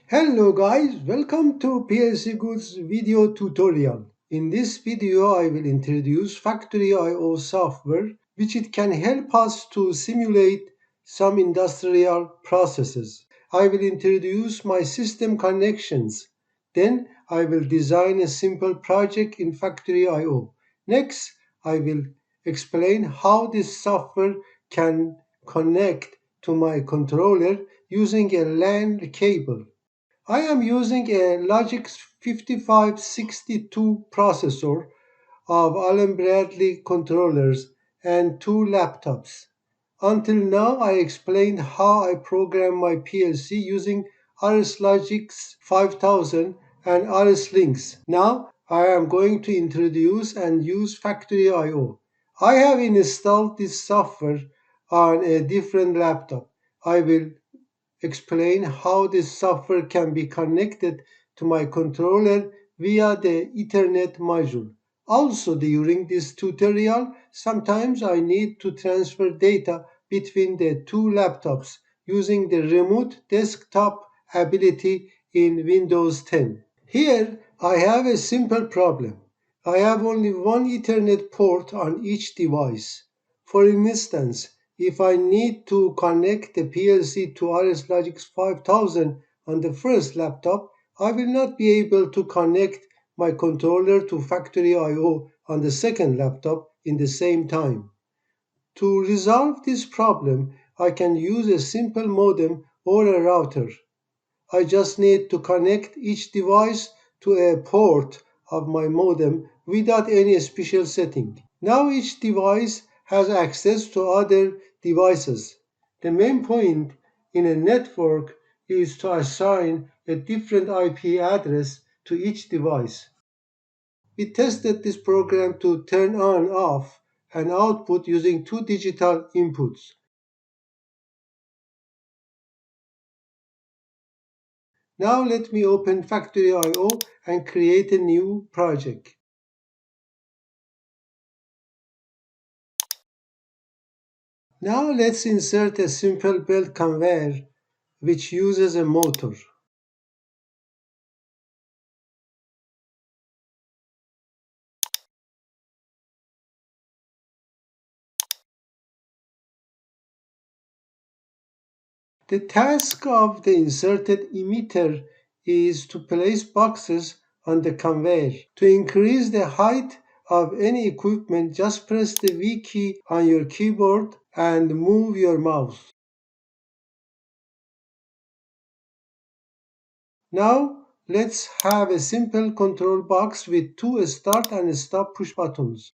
Hello guys, welcome to PLCGOODS video tutorial. In this video I will introduce Factory.io software which it can help us to simulate some industrial processes. I will introduce my system connections. Then I will design a simple project in Factory.io. Next, I will explain how this software can connect to my controller using a LAN cable. I am using a Logix 5562 processor of Allen Bradley controllers and two laptops. Until now, I explained how I program my PLC using RSLogix 5000 and RSLinks. Now, I am going to introduce and use Factory.io. I have installed this software on a different laptop. I will explain how this software can be connected to my controller via the Ethernet module. Also, during this tutorial, sometimes I need to transfer data between the two laptops using the remote desktop ability in Windows 10. Here, I have a simple problem. I have only one Ethernet port on each device. For instance, if I need to connect the PLC to RSLogix 5000 on the first laptop, I will not be able to connect my controller to Factory.io on the second laptop in the same time. To resolve this problem, I can use a simple modem or a router. I just need to connect each device to a port of my modem without any special setting. Now each device has access to other devices. The main point in a network is to assign a different IP address to each device. We tested this program to turn on, off, and output using two digital inputs. Now let me open Factory.io and create a new project. Now let's insert a simple belt conveyor which uses a motor. The task of the inserted emitter is to place boxes on the conveyor. To increase the height of any equipment, just press the V key on your keyboard and move your mouse. Now let's have a simple control box with two start and stop push buttons.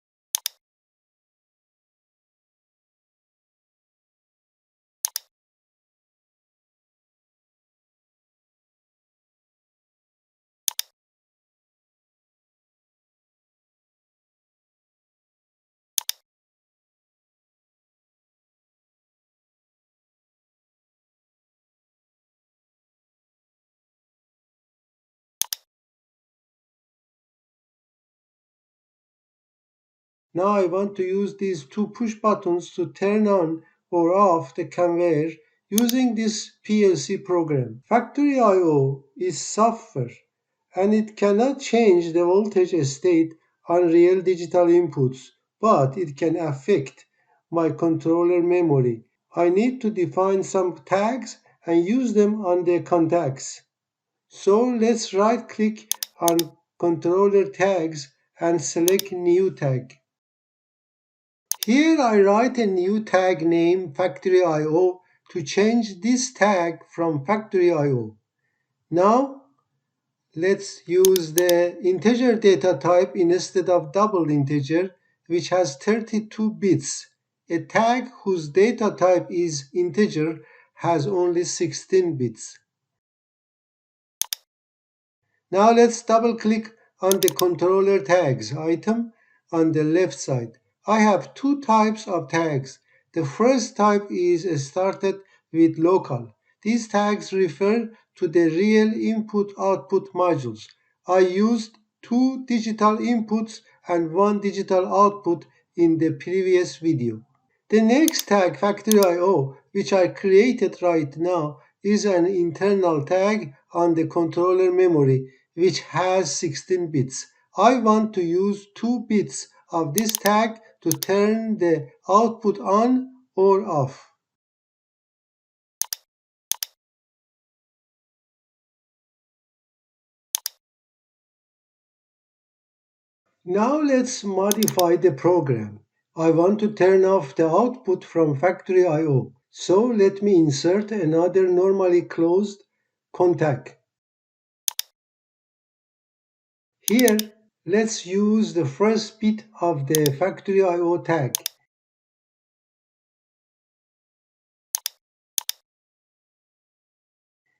Now I want to use these two push buttons to turn on or off the conveyor using this PLC program. Factory.io is software and it cannot change the voltage state on real digital inputs, but it can affect my controller memory. I need to define some tags and use them on the contacts. So let's right click on controller tags and select new tag. Here I write a new tag name Factory.io to change this tag from Factory.io. Now let's use the integer data type instead of double integer, which has 32 bits. A tag whose data type is integer has only 16 bits. Now let's double click on the controller tags item on the left side. I have two types of tags. The first type is started with local. These tags refer to the real input-output modules. I used two digital inputs and one digital output in the previous video. The next tag Factory.io, which I created right now, is an internal tag on the controller memory, which has 16 bits. I want to use 2 bits of this tag to turn the output on or off. Now let's modify the program. I want to turn off the output from factory I/O. So let me insert another normally closed contact. Here, let's use the first bit of the factory I/O tag.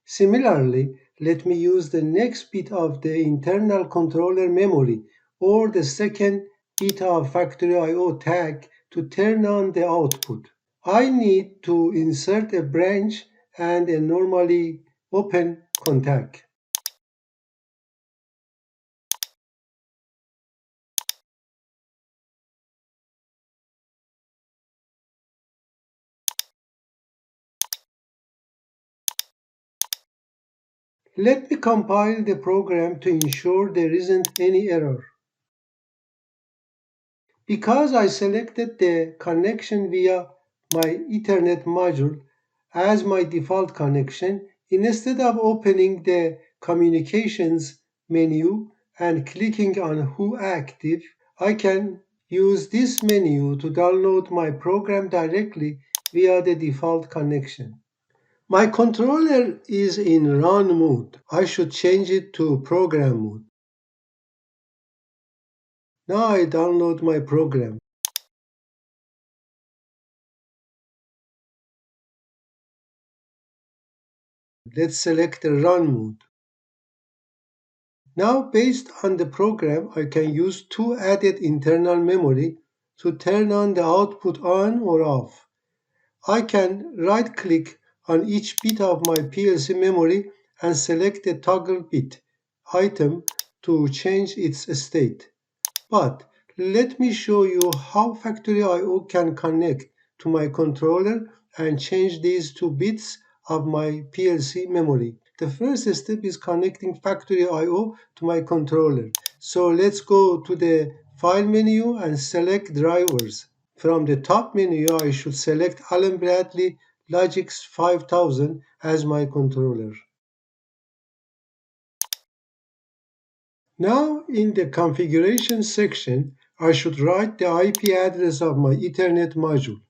Similarly, let me use the next bit of the internal controller memory or the second bit of factory I/O tag to turn on the output. I need to insert a branch and a normally open contact. Let me compile the program to ensure there isn't any error. Because I selected the connection via my Ethernet module as my default connection, instead of opening the communications menu and clicking on Who Active, I can use this menu to download my program directly via the default connection. My controller is in run mode. I should change it to program mode. Now I download my program. Let's select the run mode. Now based on the program, I can use 2 added internal memory to turn on the output on or off. I can right click on each bit of my PLC memory and select the toggle bit item to change its state. But let me show you how Factory I/O can connect to my controller and change these 2 bits of my PLC memory. The first step is connecting Factory I/O to my controller. So let's go to the File menu and select Drivers. From the top menu, I should select Allen Bradley Logix 5000 as my controller. Now in the configuration section, I should write the IP address of my Ethernet module.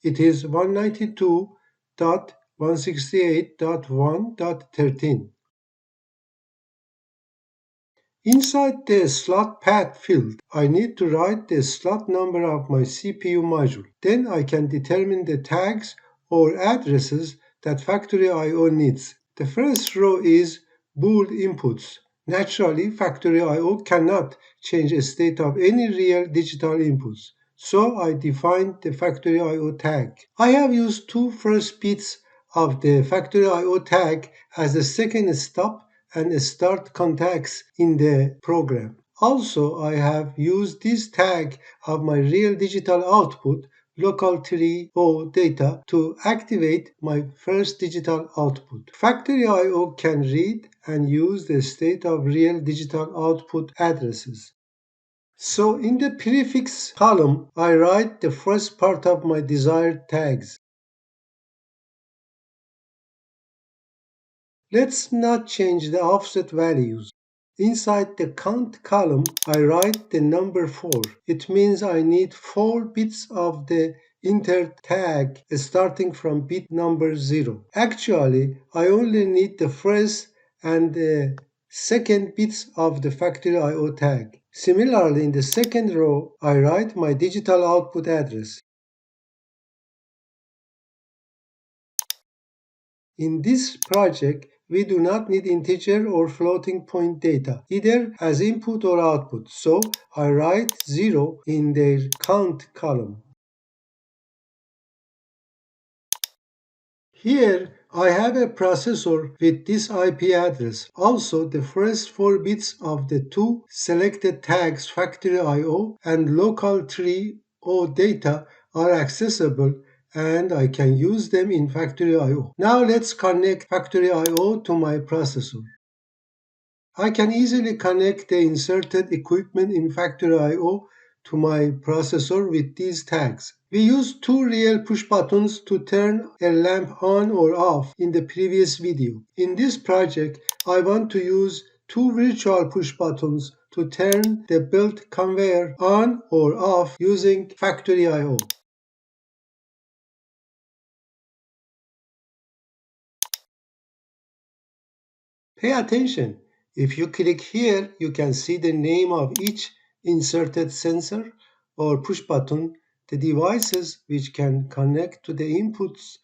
It is 192.168.1.13. Inside the slot path field, I need to write the slot number of my CPU module. Then I can determine the tags or addresses that Factory I/O needs. The first row is bool inputs. Naturally, Factory I/O cannot change the state of any real digital inputs. So I defined the Factory I/O tag. I have used 2 first bits of the Factory I/O tag as the second stop and start contacts in the program. Also, I have used this tag of my real digital output local 3.0 data to activate my first digital output. Factory I/O can read and use the state of real digital output addresses. So in the prefix column, I write the first part of my desired tags. Let's not change the offset values. Inside the count column, I write the number 4. It means I need 4 bits of the enter tag starting from bit number 0. Actually, I only need the first and the second bits of the Factory I/O tag. Similarly, in the second row, I write my digital output address. In this project, we do not need integer or floating point data, either as input or output, so I write 0 in the count column. Here, I have a processor with this IP address. Also, the first 4 bits of the 2 selected tags Factory I/O and local 3.0 data are accessible and I can use them in FactoryIO. Now let's connect FactoryIO to my processor. I can easily connect the inserted equipment in FactoryIO to my processor with these tags. We used two real push buttons to turn a lamp on or off in the previous video. In this project, I want to use two virtual push buttons to turn the belt conveyor on or off using FactoryIO. Pay attention. If you click here, you can see the name of each inserted sensor or push button, the devices which can connect to the inputs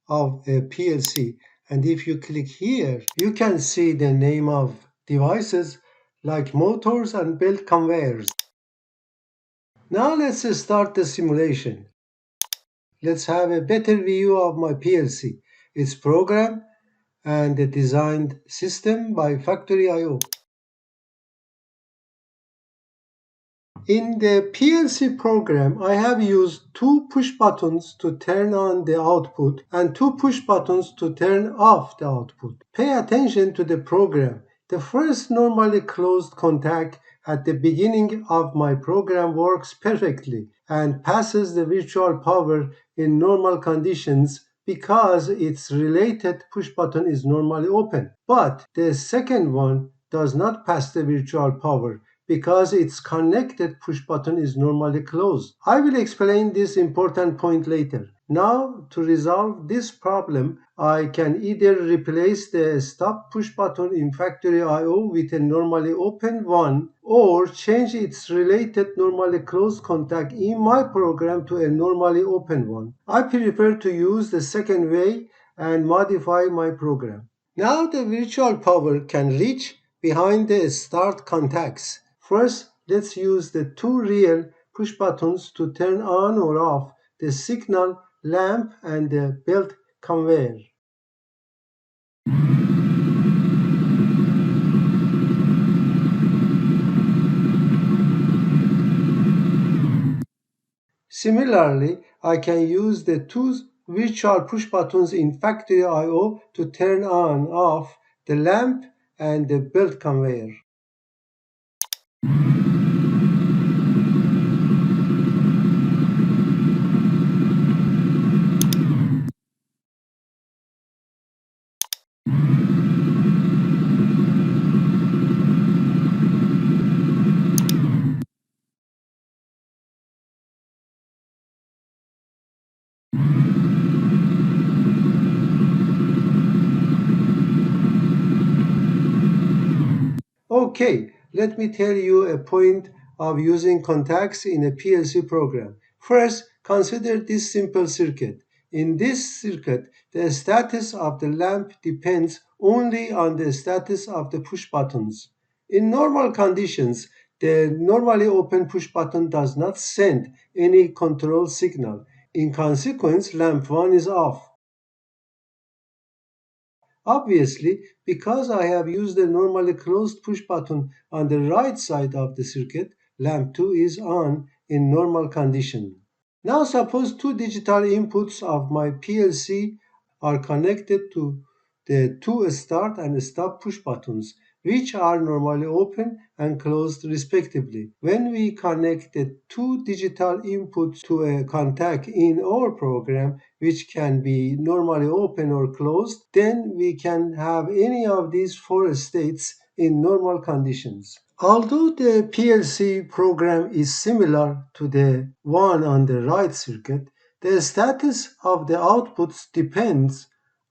of a PLC. And if you click here, you can see the name of devices like motors and belt conveyors. Now let's start the simulation. Let's have a better view of my PLC, its program, and the designed system by FactoryIO. In the PLC program, I have used two push buttons to turn on the output and two push buttons to turn off the output. Pay attention to the program. The first normally closed contact at the beginning of my program works perfectly and passes the virtual power in normal conditions because its related push button is normally open. But the second one does not pass the virtual power because its connected push button is normally closed. I will explain this important point later. Now, to resolve this problem, I can either replace the stop push button in FactoryIO with a normally open one or change its related normally closed contact in my program to a normally open one. I prefer to use the second way and modify my program. Now the virtual power can reach behind the start contacts. First, let's use the two real push buttons to turn on or off the signal lamp and the belt conveyor. Similarly, I can use the two virtual push buttons in FactoryIO to turn on off the lamp and the belt conveyor. Okay, let me tell you a point of using contacts in a PLC program. First, consider this simple circuit. In this circuit, the status of the lamp depends only on the status of the push buttons. In normal conditions, the normally open push button does not send any control signal. In consequence, lamp 1 is off. Obviously, because I have used the normally closed push button on the right side of the circuit, lamp 2 is on in normal condition. Now suppose two digital inputs of my PLC are connected to the two start and stop push buttons, which are normally open and closed respectively. When we connect the two digital inputs to a contact in our program, which can be normally open or closed, then we can have any of these four states in normal conditions. Although the PLC program is similar to the one on the right circuit, the status of the outputs depends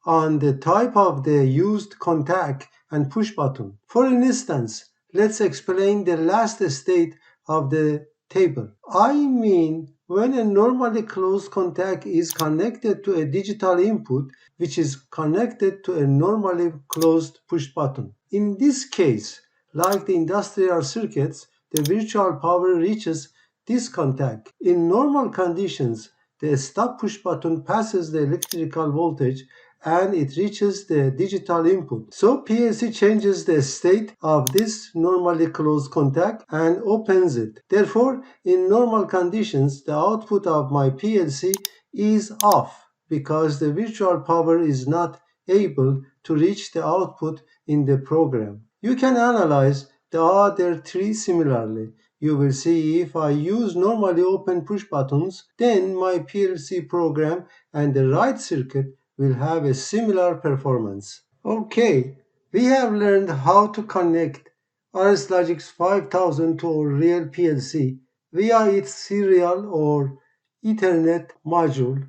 on the type of the used contact and push button. For instance, let's explain the last state of the table. I mean, when a normally closed contact is connected to a digital input which is connected to a normally closed push button. In this case, like the industrial circuits, the virtual power reaches this contact. In normal conditions, the stop push button passes the electrical voltage and it reaches the digital input. So PLC changes the state of this normally closed contact and opens it. Therefore, in normal conditions, the output of my PLC is off because the virtual power is not able to reach the output in the program. You can analyze the other three similarly. You will see if I use normally open push buttons, then my PLC program and the right circuit will have a similar performance. Okay, we have learned how to connect RSLogix 5000 to our real PLC via its serial or Ethernet module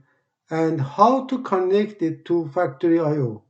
and how to connect it to Factory I/O.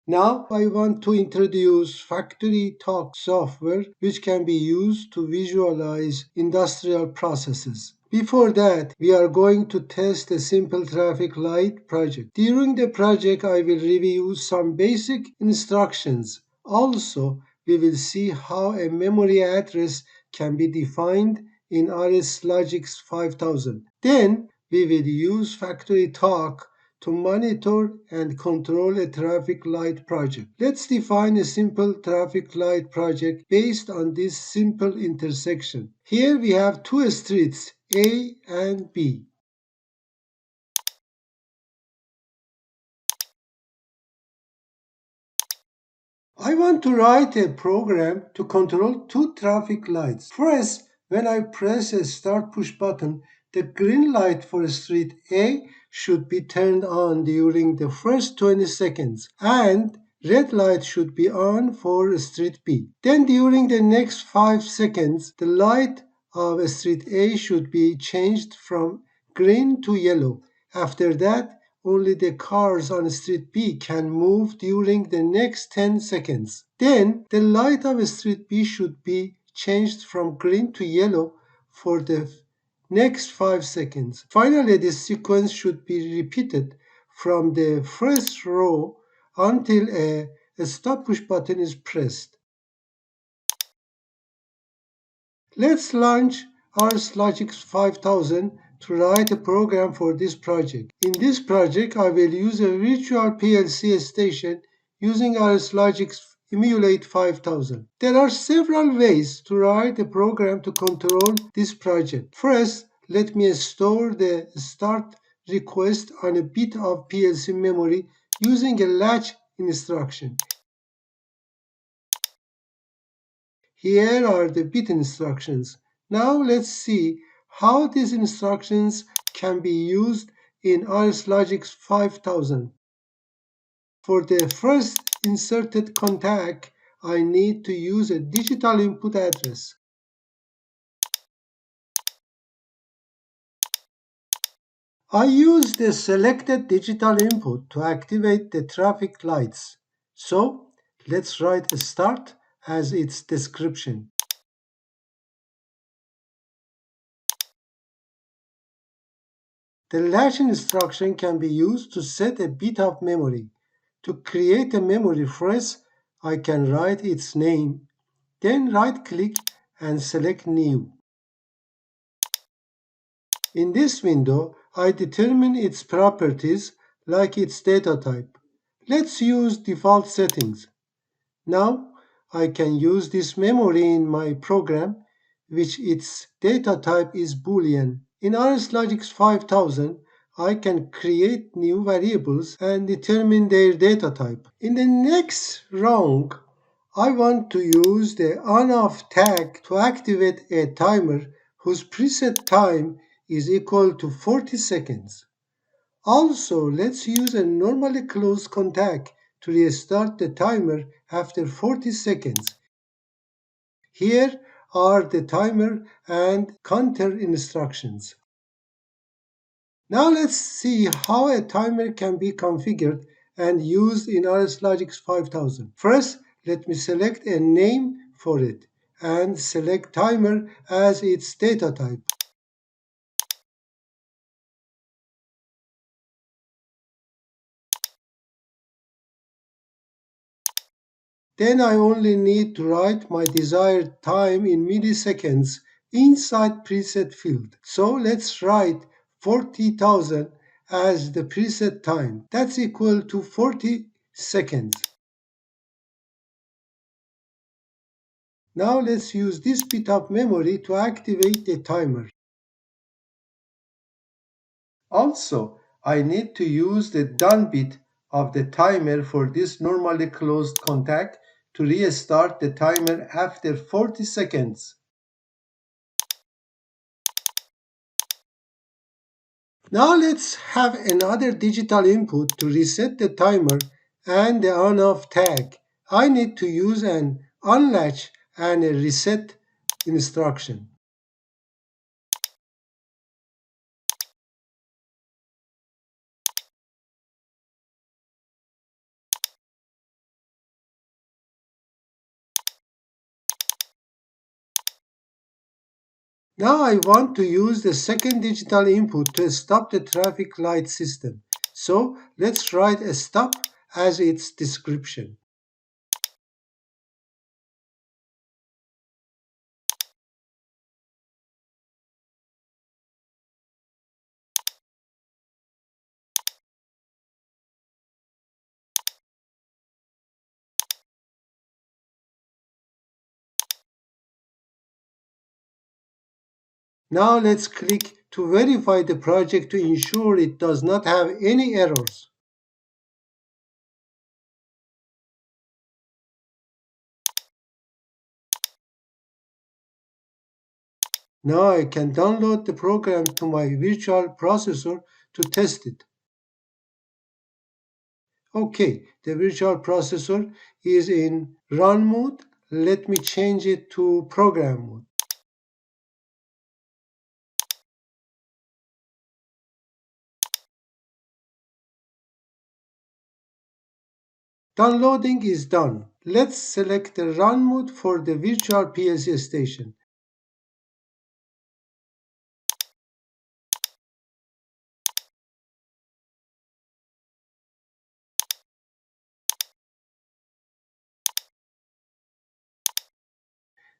Now I want to introduce FactoryTalk software which can be used to visualize industrial processes. Before that, we are going to test a simple traffic light project. During the project, I will review some basic instructions. Also, we will see how a memory address can be defined in RSLogix 5000. Then, we will use FactoryTalk to monitor and control a traffic light project. Let's define a simple traffic light project based on this simple intersection. Here we have two streets, A and B. I want to write a program to control two traffic lights. First, when I press a start push button, the green light for street A should be turned on during the first 20 seconds and red light should be on for street B. Then during the next 5 seconds, the light of street A should be changed from green to yellow. After that, only the cars on street B can move during the next 10 seconds. Then the light of street B should be changed from green to yellow for the next 5 seconds. Finally, this sequence should be repeated from the first row until a stop push button is pressed. Let's launch RSLogix 5000 to write a program for this project. In this project, I will use a virtual PLC station using RSLogix Emulate 5000. There are several ways to write a program to control this project. First, let me store the start request on a bit of PLC memory using a latch instruction. Here are the bit instructions. Now let's see how these instructions can be used in RSLogix 5000. For the first inserted contact, I need to use a digital input address. I use the selected digital input to activate the traffic lights. So let's write a start as its description. The latch instruction can be used to set a bit of memory. To create a memory first, I can write its name, then right-click and select New. In this window, I determine its properties like its data type. Let's use default settings. Now, I can use this memory in my program, which its data type is Boolean. In RSLogix 5000, I can create new variables and determine their data type. In the next round, I want to use the on-off tag to activate a timer whose preset time is equal to 40 seconds. Also, let's use a normally closed contact to restart the timer after 40 seconds. Here are the timer and counter instructions. Now let's see how a timer can be configured and used in RSLogix 5000. First, let me select a name for it and select timer as its data type. Then I only need to write my desired time in milliseconds inside preset field. So let's write 40,000 as the preset time. That's equal to 40 seconds. Now let's use this bit of memory to activate the timer. Also, I need to use the done bit of the timer for this normally closed contact to restart the timer after 40 seconds. Now let's have another digital input to reset the timer and the on-off tag. I need to use an unlatch and a reset instruction. Now I want to use the second digital input to stop the traffic light system. So let's write a stop as its description. Now let's click to verify the project to ensure it does not have any errors. Now I can download the program to my virtual processor to test it. Okay, the virtual processor is in run mode. Let me change it to program mode. Downloading is done. Let's select the run mode for the virtual PLC station.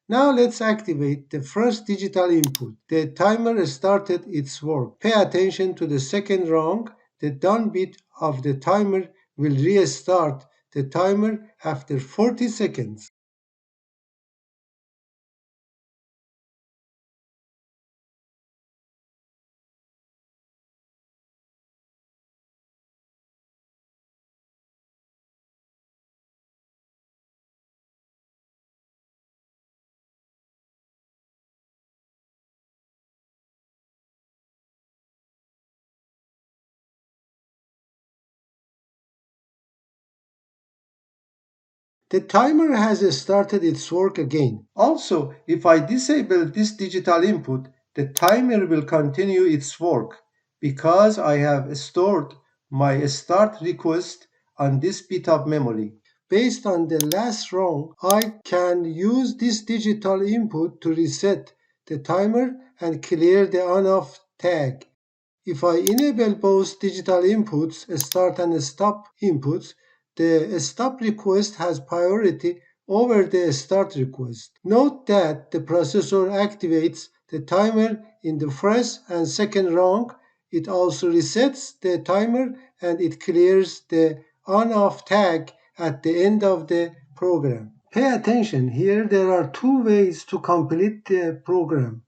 Now let's activate the first digital input. The timer started its work. Pay attention to the second rung. The done bit of the timer will restart the timer after 40 seconds. The timer has started its work again. Also, if I disable this digital input, the timer will continue its work because I have stored my start request on this bit of memory. Based on the last rung, I can use this digital input to reset the timer and clear the on-off tag. If I enable both digital inputs, start and stop inputs, the stop request has priority over the start request. Note that the processor activates the timer in the first and second rung. It also resets the timer and it clears the on-off tag at the end of the program. Pay attention, here there are two ways to complete the program: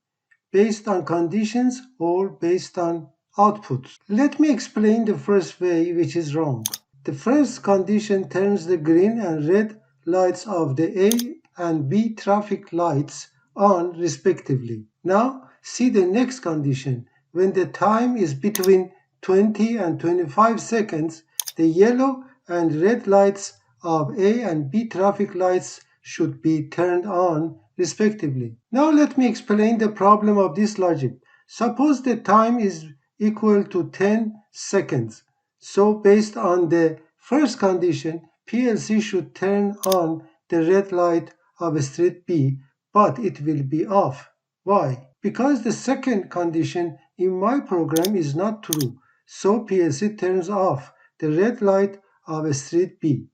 based on conditions or based on outputs. Let me explain the first way, which is wrong. The first condition turns the green and red lights of the A and B traffic lights on respectively. Now see the next condition. When the time is between 20 and 25 seconds, the yellow and red lights of A and B traffic lights should be turned on respectively. Now let me explain the problem of this logic. Suppose the time is equal to 10 seconds. So based on the first condition, PLC should turn on the red light of street B, but it will be off. Why? Because the second condition in my program is not true. So PLC turns off the red light of street B.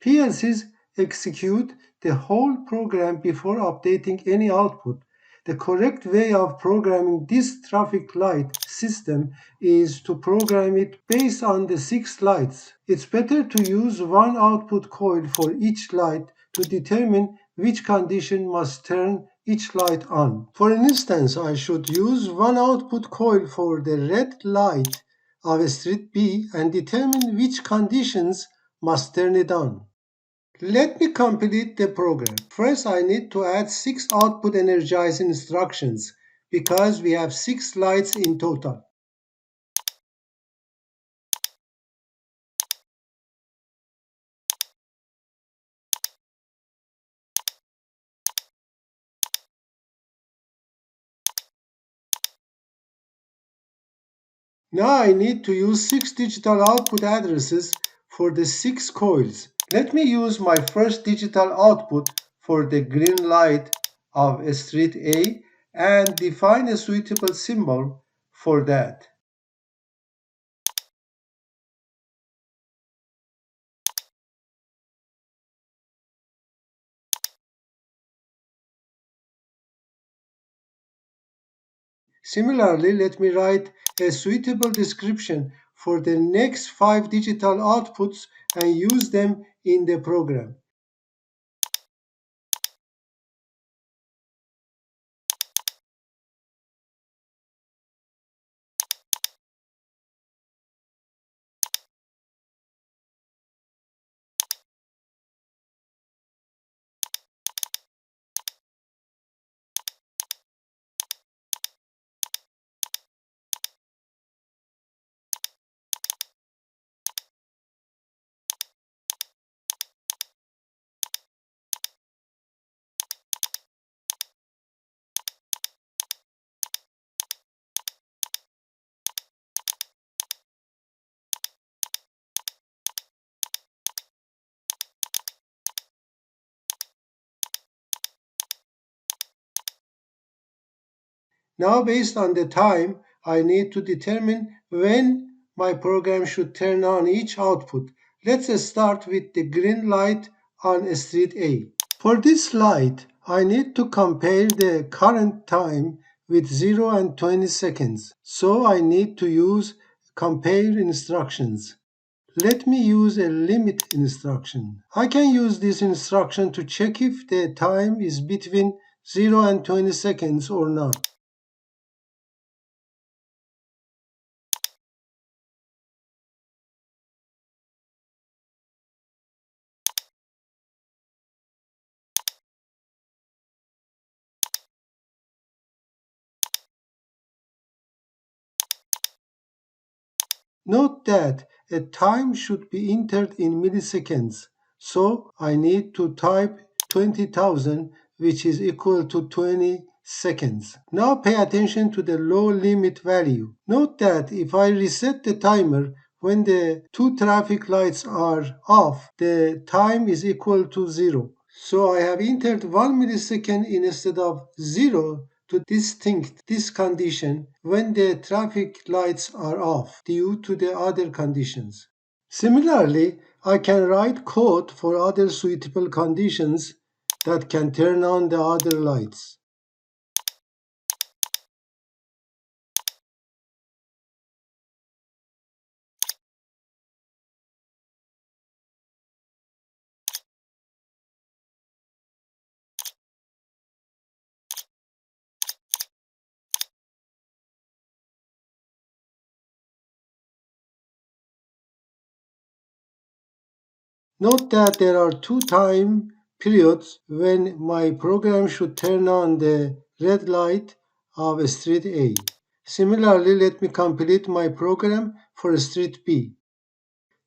PLCs execute the whole program before updating any output. The correct way of programming this traffic light system is to program it based on the 6 lights. It's better to use one output coil for each light to determine which condition must turn each light on. For instance, I should use one output coil for the red light of street B and determine which conditions must turn it on. Let me complete the program. First, I need to add 6 output energize instructions because we have 6 lights in total. Now I need to use 6 digital output addresses for the 6 coils. Let me use my first digital output for the green light of street A and define a suitable symbol for that. Similarly, let me write a suitable description for the next 5 digital outputs and use them in the program. Now, based on the time, I need to determine when my program should turn on each output. Let's start with the green light on street A. For this light, I need to compare the current time with 0 and 20 seconds. So I need to use compare instructions. Let me use a limit instruction. I can use this instruction to check if the time is between 0 and 20 seconds or not. Note that a time should be entered in milliseconds, so I need to type 20,000, which is equal to 20 seconds. Now pay attention to the low limit value. Note that if I reset the timer when the 2 traffic lights are off, the time is equal to 0. So I have entered 1 millisecond instead of 0 to distinct this condition when the traffic lights are off due to the other conditions. Similarly, I can write code for other suitable conditions that can turn on the other lights. Note that there are 2 time periods when my program should turn on the red light of street A. Similarly, let me complete my program for street B.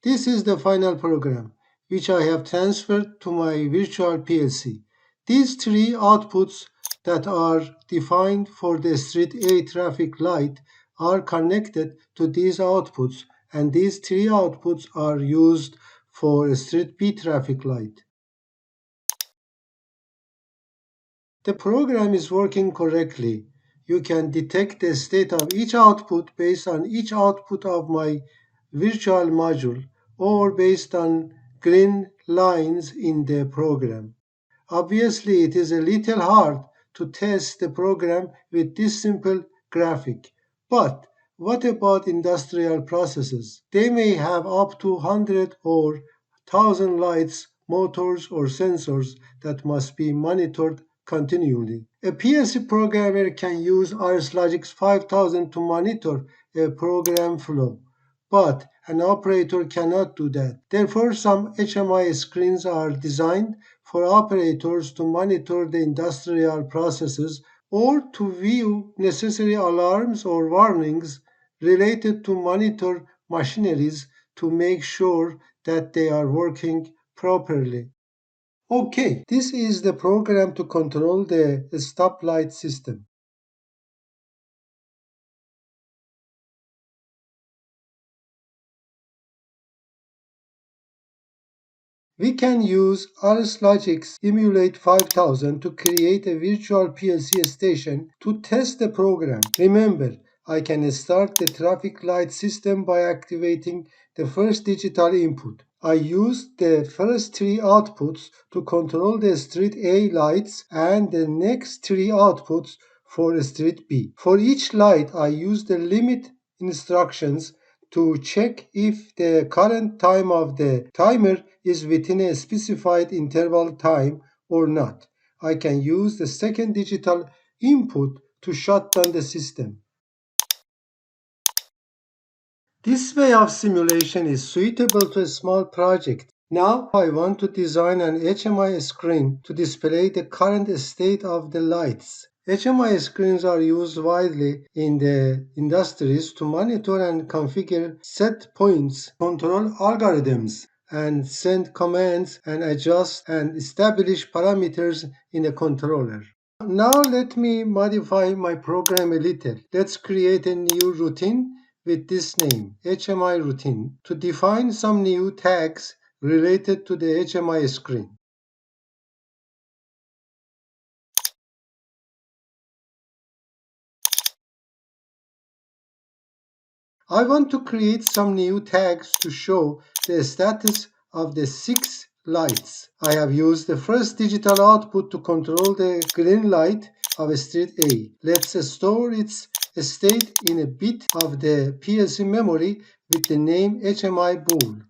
This is the final program, which I have transferred to my virtual PLC. These 3 outputs that are defined for the street A traffic light are connected to these outputs, and these 3 outputs are used for street B traffic light. The program is working correctly. You can detect the state of each output based on each output of my virtual module or based on green lines in the program. Obviously, it is a little hard to test the program with this simple graphic. But what about industrial processes? They may have up to 100 or 1,000 lights, motors, or sensors that must be monitored continually. A PLC programmer can use RSLogix 5000 to monitor a program flow, but an operator cannot do that. Therefore, some HMI screens are designed for operators to monitor the industrial processes or to view necessary alarms or warnings related to monitor machineries to make sure that they are working properly. Okay, this is the program to control the stoplight system. We can use RSLogix Emulate 5000 to create a virtual PLC station to test the program. Remember, I can start the traffic light system by activating the first digital input. I used the first three outputs to control the street A lights and the next three outputs for street B. For each light, I used the limit instructions to check if the current time of the timer is within a specified interval time or not. I can use the second digital input to shut down the system. This way of simulation is suitable to a small project. Now I want to design an HMI screen to display the current state of the lights. HMI screens are used widely in the industries to monitor and configure set points, control algorithms, and send commands and adjust and establish parameters in a controller. Now let me modify my program a little. Let's create a new routine with this name, HMI routine, to define some new tags related to the HMI screen. I want to create some new tags to show the status of the 6 lights. I have used the first digital output to control the green light of street A. Let's store its state in a bit of the PLC memory with the name HMI bool.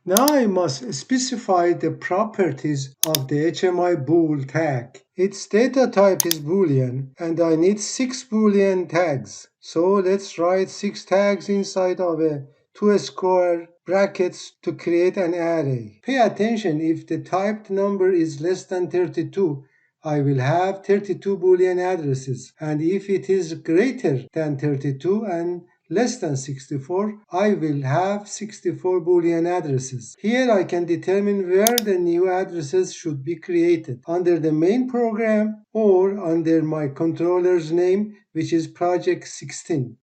Now I must specify the properties of the HMI bool tag. Its data type is boolean and I need 6 boolean tags. So let's write 6 tags inside of a 2 square brackets to create an array. Pay attention, if the typed number is less than 32, I will have 32 boolean addresses, and if it is greater than 32 and less than 64, I will have 64 boolean addresses. Here I can determine where the new addresses should be created, under the main program or under my controller's name, which is project 16.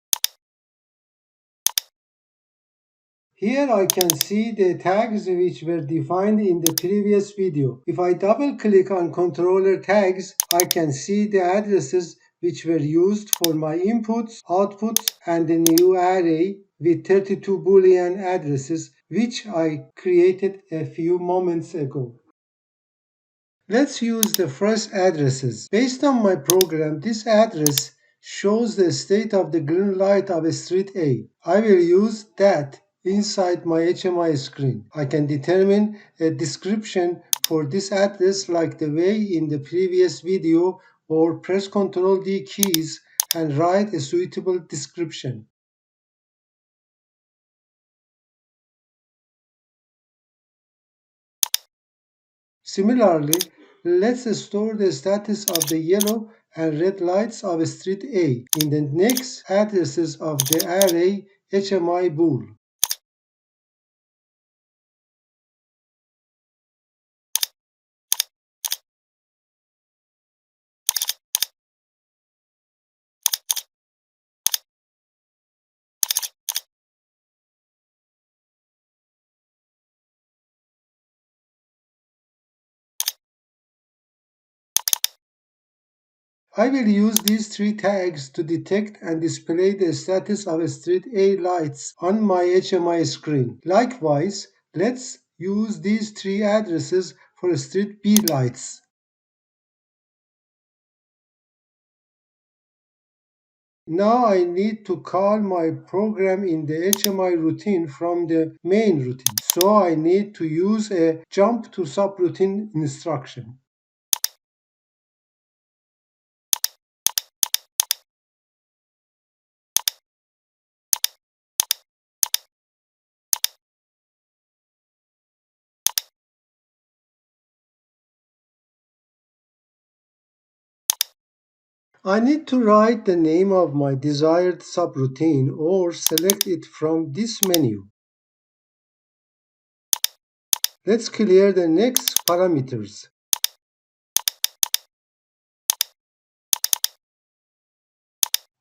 Here I can see the tags which were defined in the previous video. If I double click on controller tags, I can see the addresses which were used for my inputs, outputs, and the new array with 32 boolean addresses which I created a few moments ago. Let's use the first addresses. Based on my program, this address shows the state of the green light of street A. I will use that inside my HMI screen. I can determine a description for this address like the way in the previous video, or press Ctrl D keys and write a suitable description. Similarly, let's store the status of the yellow and red lights of street A in the next addresses of the array HMI bool. I will use these three tags to detect and display the status of street A lights on my HMI screen. Likewise, let's use these three addresses for street B lights. Now I need to call my program in the HMI routine from the main routine. So I need to use a jump to subroutine instruction. I need to write the name of my desired subroutine or select it from this menu. Let's clear the next parameters.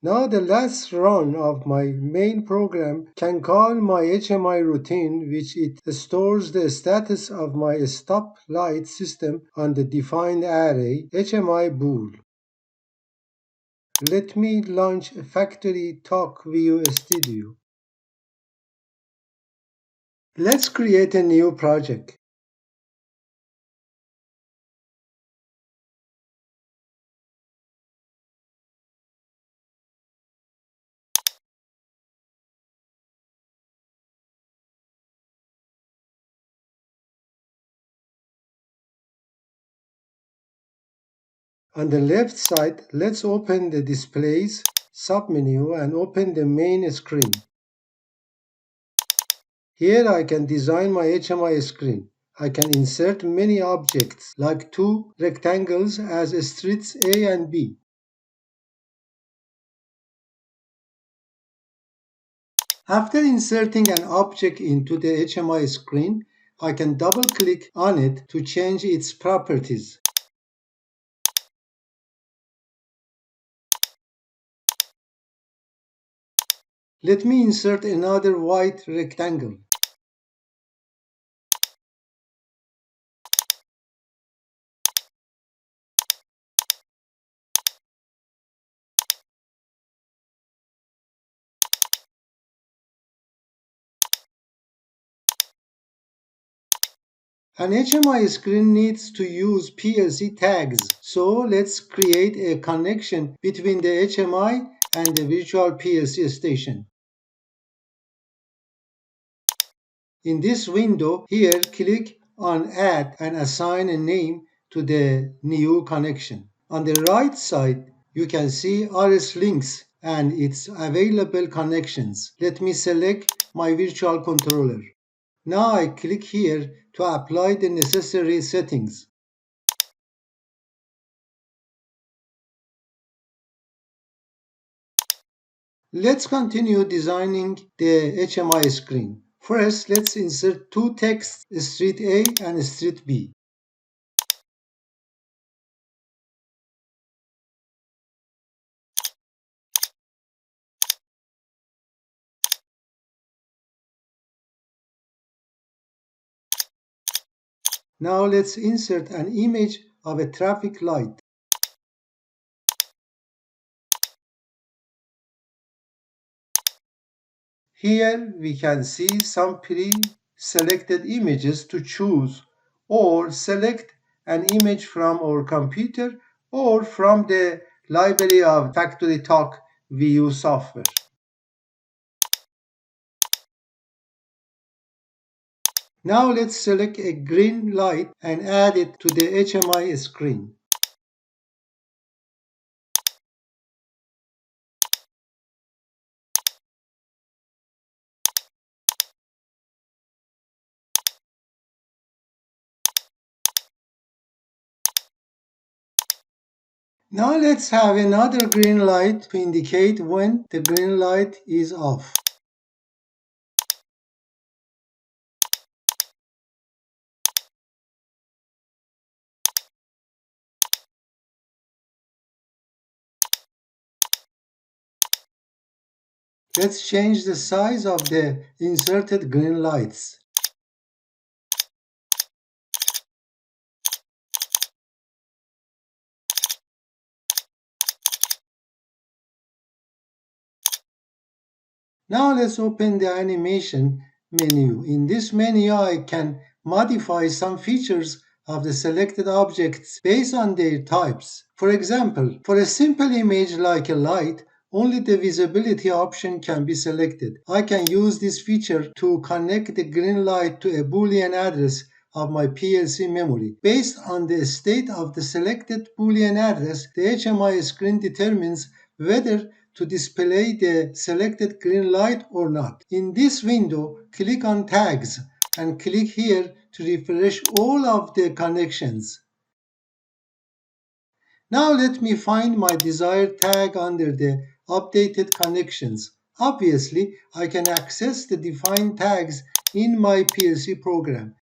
Now the last run of my main program can call my HMI routine, which it stores the status of my stop light system on the defined array HMI bool. Let me launch FactoryTalk View Studio. Let's create a new project. On the left side, let's open the Displays submenu and open the main screen. Here I can design my HMI screen. I can insert many objects like two rectangles as streets A and B. After inserting an object into the HMI screen, I can double-click on it to change its properties. Let me insert another white rectangle. An HMI screen needs to use PLC tags, so let's create a connection between the HMI and the virtual PLC station. In this window, here click on Add and assign a name to the new connection. On the right side, you can see RSLogix and its available connections. Let me select my virtual controller. Now I click here to apply the necessary settings. Let's continue designing the HMI screen. First, let's insert two texts, Street A and Street B. Now let's insert an image of a traffic light. Here we can see some pre-selected images to choose, or select an image from our computer or from the library of FactoryTalk View software. Now let's select a green light and add it to the HMI screen. Now let's have another green light to indicate when the green light is off. Let's change the size of the inserted green lights. Now let's open the animation menu. In this menu, I can modify some features of the selected objects based on their types. For example, for a simple image like a light, only the visibility option can be selected. I can use this feature to connect the green light to a Boolean address of my PLC memory. Based on the state of the selected Boolean address, the HMI screen determines whether to display the selected green light or not. In this window, click on Tags and click here to refresh all of the connections. Now let me find my desired tag under the updated connections. Obviously, I can access the defined tags in my PLC program.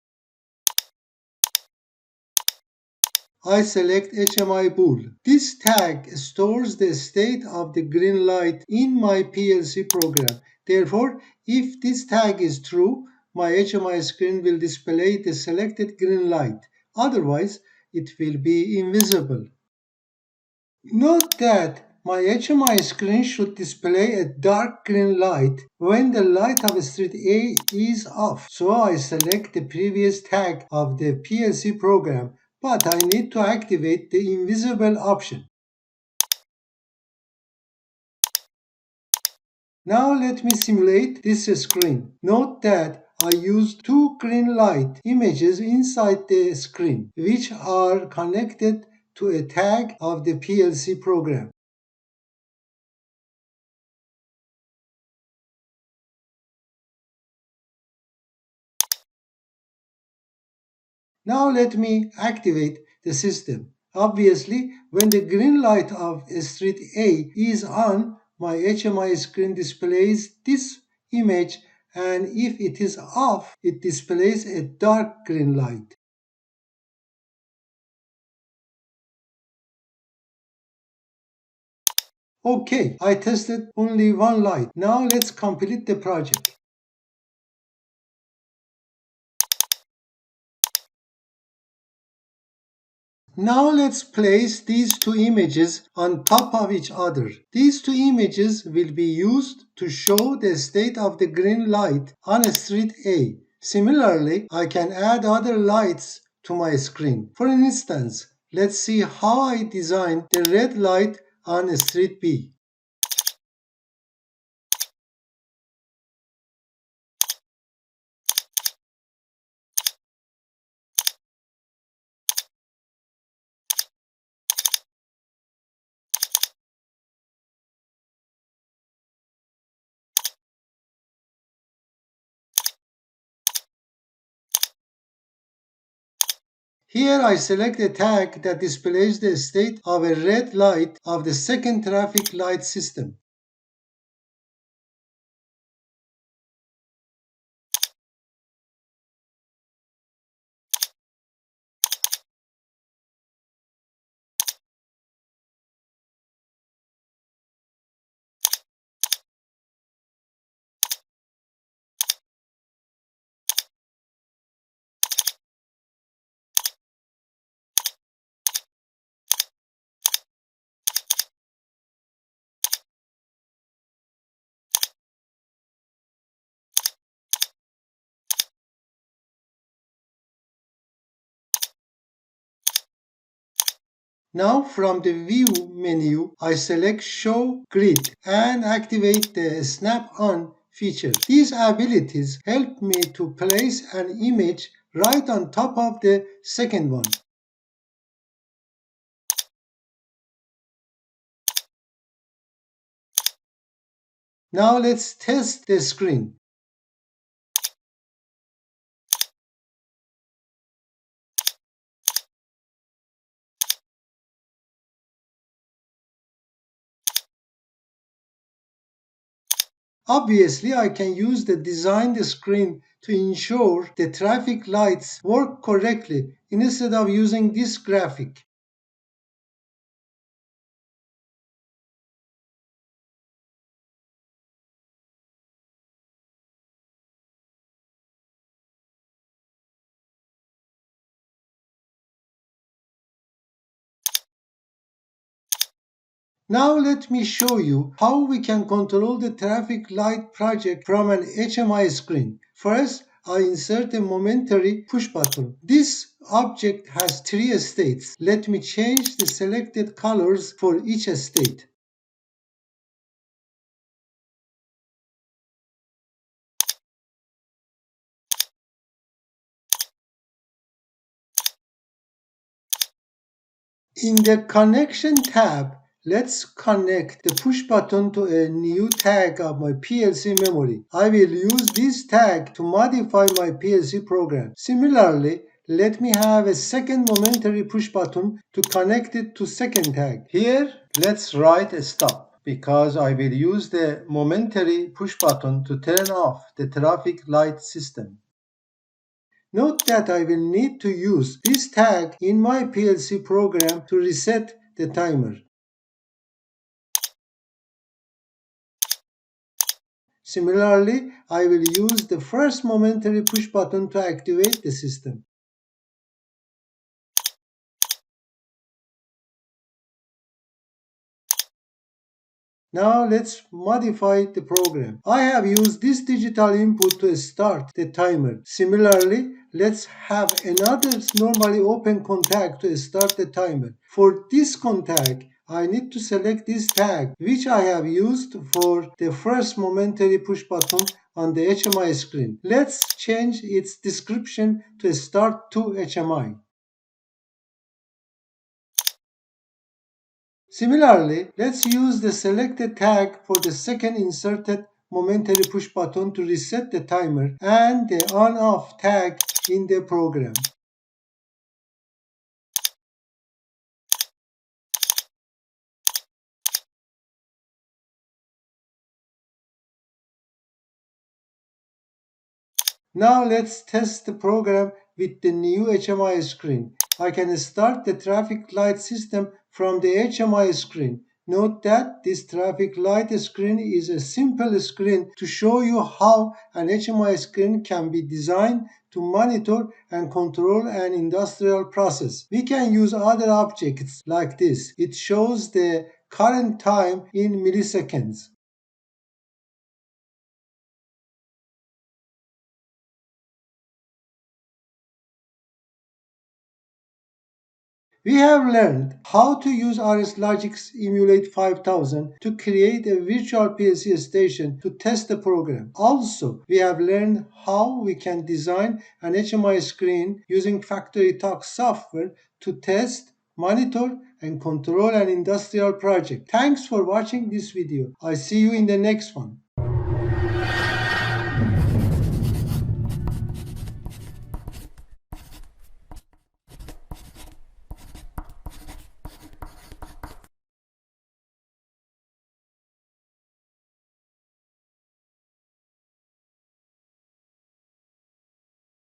I select HMI bool. This tag stores the state of the green light in my PLC program. Therefore, if this tag is true, my HMI screen will display the selected green light. Otherwise, it will be invisible. Note that my HMI screen should display a dark green light when the light of street A is off. So I select the previous tag of the PLC program, but I need to activate the invisible option. Now let me simulate this screen. Note that I used two green light images inside the screen, which are connected to a tag of the PLC program. Now let me activate the system. Obviously, when the green light of street A is on, my HMI screen displays this image, and if it is off, it displays a dark green light. Okay, I tested only one light. Now let's complete the project. Now let's place these two images on top of each other. These two images will be used to show the state of the green light on street A. Similarly, I can add other lights to my screen. For instance, let's see how I design the red light on street B. Here I select a tag that displays the state of a red light of the second traffic light system. Now from the View menu, I select Show Grid and activate the Snap-on feature. These abilities help me to place an image right on top of the second one. Now let's test the screen. Obviously, I can use the designed screen to ensure the traffic lights work correctly instead of using this graphic. Now let me show you how we can control the traffic light project from an HMI screen. First, I insert a momentary push button. This object has 3 states. Let me change the selected colors for each state. In the Connection tab, let's connect the push button to a new tag of my PLC memory. I will use this tag to modify my PLC program. Similarly, let me have a second momentary push button to connect it to second tag. Here, let's write a stop because I will use the momentary push button to turn off the traffic light system. Note that I will need to use this tag in my PLC program to reset the timer. Similarly, I will use the first momentary push button to activate the system. Now let's modify the program. I have used this digital input to start the timer. Similarly, let's have another normally open contact to start the timer. For this contact, I need to select this tag, which I have used for the first momentary push button on the HMI screen. Let's change its description to start to HMI. Similarly, let's use the selected tag for the second inserted momentary push button to reset the timer and the on-off tag in the program. Now let's test the program with the new HMI screen. I can start the traffic light system from the HMI screen. Note that this traffic light screen is a simple screen to show you how an HMI screen can be designed to monitor and control an industrial process. We can use other objects like this. It shows the current time in milliseconds. We have learned how to use RSLogix Emulate 5000 to create a virtual PLC station to test the program. Also, we have learned how we can design an HMI screen using FactoryTalk software to test, monitor, and control an industrial project. Thanks for watching this video. I see you in the next one.